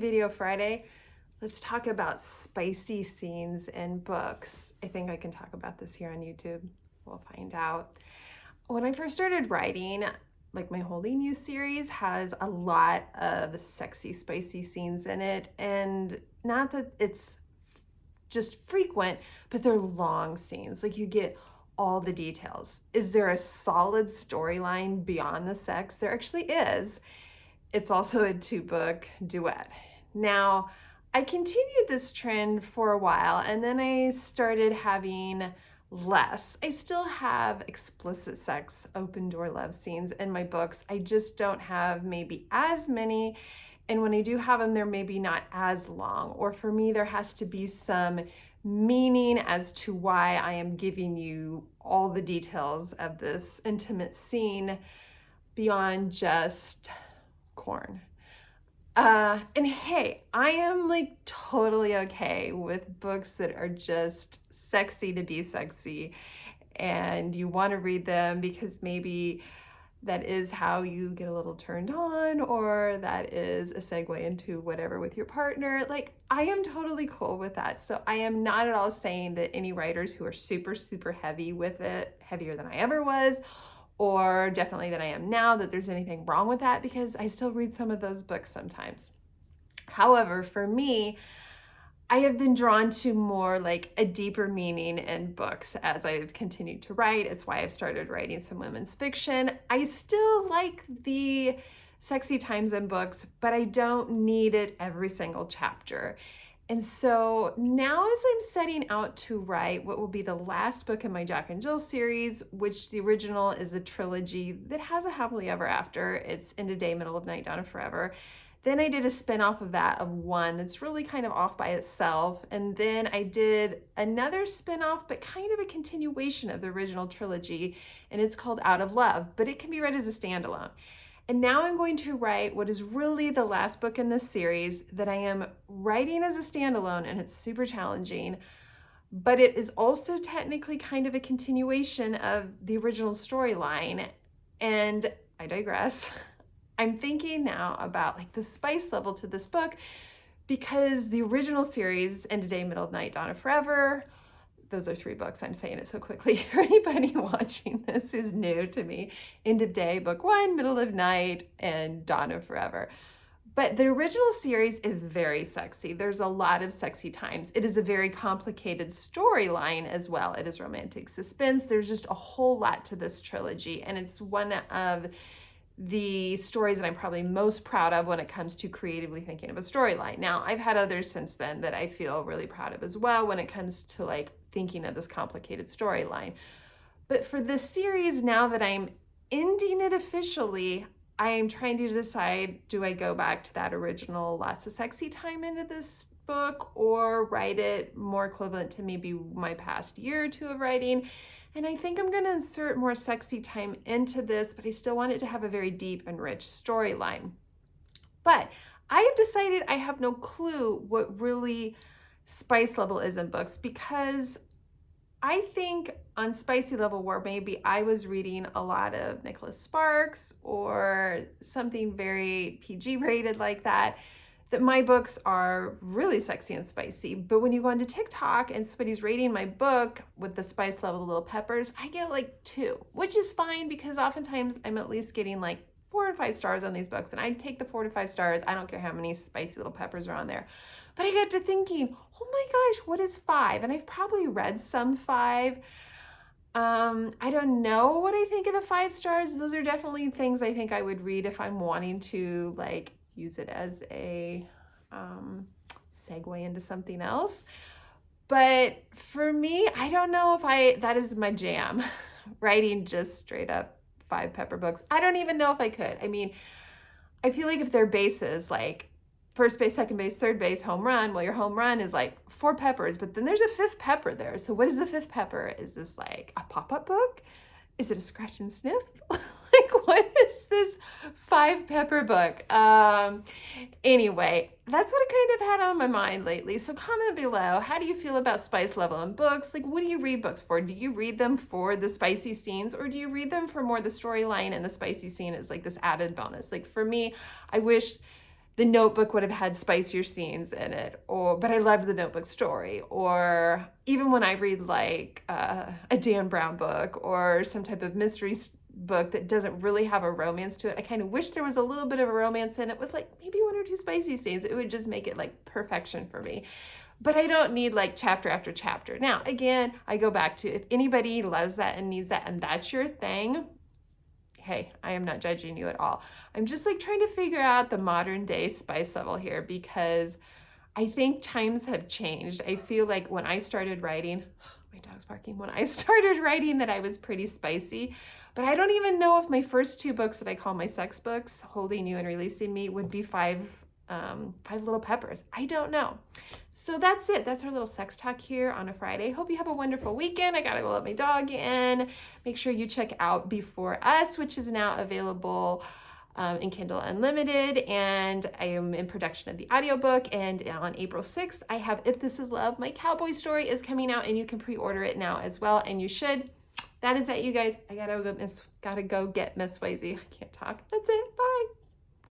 video Friday. Let's talk about spicy scenes in books. I think I can talk about this here on YouTube. We'll find out. When I first started writing, like my Holding You series has a lot of sexy, spicy scenes in it. And not that it's just frequent, but they're long scenes. Like you get all the details. Is there a solid storyline beyond the sex? There actually is. It's also a 2-book duet. Now, I continued this trend for a while and then I started having less. I still have explicit sex, open door love scenes in my books. I just don't have maybe as many. And when I do have them, they're maybe not as long. Or for me, there has to be some meaning as to why I am giving you all the details of this intimate scene beyond just corn. And hey, I am like totally okay with books that are just sexy to be sexy and you want to read them because maybe that is how you get a little turned on, or that is a segue into whatever with your partner. Like, I am totally cool with that. So I am not at all saying that any writers who are super, super heavy with it, heavier than I ever was, or definitely than I am now, that there's anything wrong with that, because I still read some of those books sometimes. However, for me, I have been drawn to more like a deeper meaning in books as I've continued to write. It's why I've started writing some women's fiction. I still like the sexy times in books, but I don't need it every single chapter. And so now as I'm setting out to write what will be the last book in my Jack and Jill series, which the original is a trilogy that has a happily ever after. It's End of Day, Middle of Night, Dawn of Forever. Then I did a spin-off of that of one that's really kind of off by itself. And then I did another spin-off, but kind of a continuation of the original trilogy, and it's called Out of Love, but it can be read as a standalone. And now I'm going to write what is really the last book in this series that I am writing as a standalone, and it's super challenging, but it is also technically kind of a continuation of the original storyline. And I digress. I'm thinking now about like the spice level to this book, because the original series, End of Day, Middle of Night, Dawn of Forever, those are 3 books. I'm saying it so quickly for anybody watching this who's new to me. End of Day, book 1, Middle of Night, and Dawn of Forever. But the original series is very sexy. There's a lot of sexy times. It is a very complicated storyline as well. It is romantic suspense. There's just a whole lot to this trilogy, and it's one of the stories that I'm probably most proud of when it comes to creatively thinking of a storyline. Now, I've had others since then that I feel really proud of as well when it comes to like thinking of this complicated storyline. But for this series, now that I'm ending it officially, I am trying to decide, do I go back to that original lots of sexy time into this book, or write it more equivalent to maybe my past year or 2 of writing? And I think I'm going to insert more sexy time into this, but I still want it to have a very deep and rich storyline. But I have decided I have no clue what really spice level is in books, because I think on spicy level, where maybe I was reading a lot of Nicholas Sparks or something very PG rated like that, that my books are really sexy and spicy. But when you go onto TikTok and somebody's rating my book with the spice level, the little peppers, I get like 2, which is fine, because oftentimes I'm at least getting like 4 and 5 stars on these books, and I take the 4 to 5 stars. I don't care how many spicy little peppers are on there. But I got to thinking, oh my gosh, what is 5? And I've probably read some 5. I don't know what I think of the 5 stars. Those are definitely things I think I would read if I'm wanting to like use it as a segue into something else. But for me, I don't know if that is my jam, writing just straight up 5 pepper books. I don't even know if I could. I mean, I feel like if their bases like first base, second base, third base, home run, well, your home run is like 4 peppers, but then there's a 5th pepper there. So what is the 5th pepper? Is this like a pop-up book? Is it a scratch and sniff? Like, what is this 5 pepper book? Anyway, that's what I kind of had on my mind lately. So comment below, how do you feel about spice level in books? Like, what do you read books for? Do you read them for the spicy scenes, or do you read them for more the storyline, and the spicy scene is like this added bonus? Like for me, I wish The Notebook would have had spicier scenes in it, but I loved the Notebook story. Or even when I read like a Dan Brown book or some type of mystery book that doesn't really have a romance to it, I kind of wish there was a little bit of a romance in it with like maybe 1 or 2 spicy scenes. It would just make it like perfection for me. But I don't need like chapter after chapter. Now, again, I go back to, if anybody loves that and needs that and that's your thing, hey, I am not judging you at all. I'm just like trying to figure out the modern day spice level here, because I think times have changed. I feel like when I started writing, my dog's barking, when I started writing that I was pretty spicy, but I don't even know if my first 2 books that I call my sex books, Holding You and Releasing Me, would be five little peppers. I don't know. So that's it. That's our little sex talk here on a Friday. Hope you have a wonderful weekend. I gotta go let my dog in. Make sure you check out Before Us, which is now available in Kindle Unlimited, and I am in production of the audiobook. And on April 6th, I have If This Is Love, my cowboy story is coming out, and you can pre-order it now as well, and you should. That is it, you guys. I gotta go get Miss Swayze. I can't talk. That's it. Bye.